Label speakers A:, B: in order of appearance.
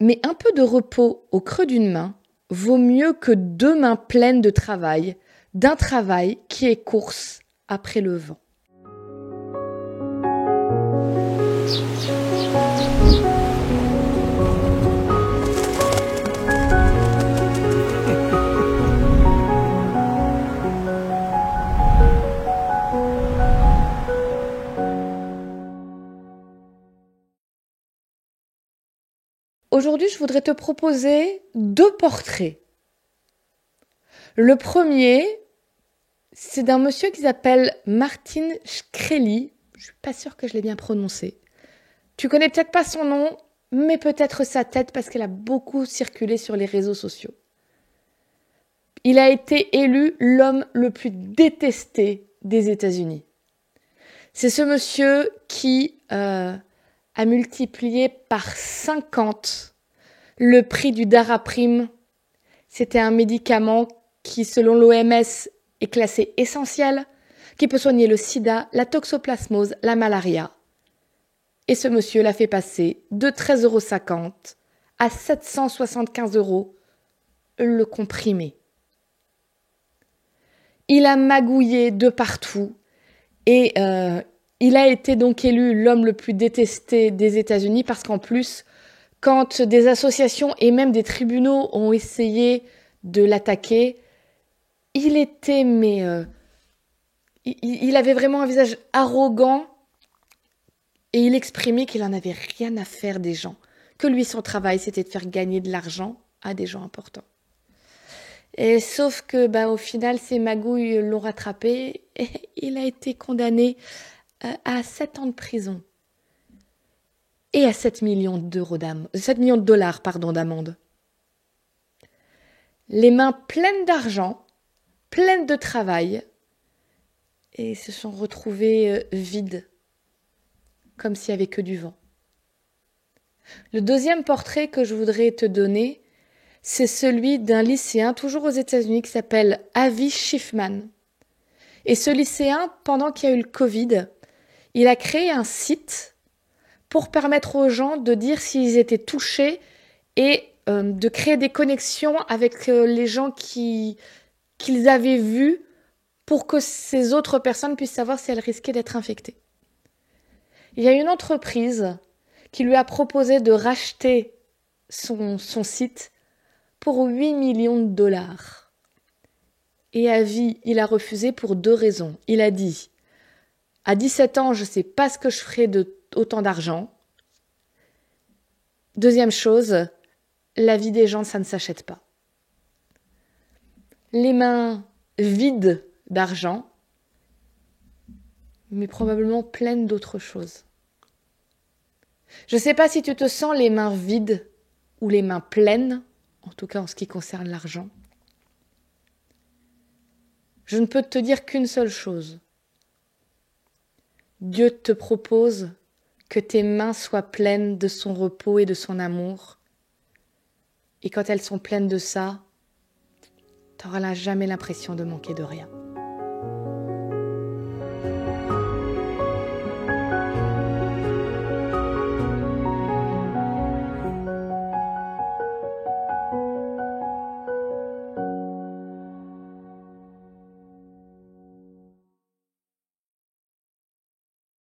A: Mais un peu de repos au creux d'une main vaut mieux que 2 mains pleines de travail, d'un travail qui est course après le vent. Aujourd'hui, je voudrais te proposer 2 portraits. Le premier, c'est d'un monsieur qui s'appelle Martin Shkreli. Je suis pas sûre que je l'ai bien prononcé. Tu connais peut-être pas son nom, mais peut-être sa tête parce qu'elle a beaucoup circulé sur les réseaux sociaux. Il a été élu l'homme le plus détesté des États-Unis. C'est ce monsieur qui a multiplié par 50 le prix du Daraprim. C'était un médicament qui, selon l'OMS, est classé essentiel, qui peut soigner le sida, la toxoplasmose, la malaria. Et ce monsieur l'a fait passer de 13,50 € à 775 € le comprimé. Il a magouillé de partout et il a été donc élu l'homme le plus détesté des États-Unis parce qu'en plus, quand des associations et même des tribunaux ont essayé de l'attaquer, il était, il avait vraiment un visage arrogant et il exprimait qu'il n'en avait rien à faire des gens, que lui, son travail, c'était de faire gagner de l'argent à des gens importants. Et sauf que, au final, ces magouilles l'ont rattrapé et il a été condamné à 7 ans de prison et à 7 millions de dollars d'amende. Les mains pleines d'argent, pleines de travail, et se sont retrouvées vides, comme s'il n'y avait que du vent. Le deuxième portrait que je voudrais te donner, c'est celui d'un lycéen, toujours aux États-Unis, qui s'appelle Avi Schiffman. Et ce lycéen, pendant qu'il y a eu le Covid, il a créé un site pour permettre aux gens de dire s'ils étaient touchés et de créer des connexions avec les gens qu'ils avaient vus pour que ces autres personnes puissent savoir si elles risquaient d'être infectées. Il y a une entreprise qui lui a proposé de racheter son site pour 8 millions de dollars. Et Avi, il a refusé pour 2 raisons. Il a dit, à 17 ans, je ne sais pas ce que je ferai de autant d'argent. Deuxième chose, la vie des gens, ça ne s'achète pas. Les mains vides d'argent, mais probablement pleines d'autres choses. Je ne sais pas si tu te sens les mains vides ou les mains pleines, en tout cas en ce qui concerne l'argent. Je ne peux te dire qu'une seule chose. Dieu te propose que tes mains soient pleines de son repos et de son amour. Et quand elles sont pleines de ça, tu n'auras jamais l'impression de manquer de rien.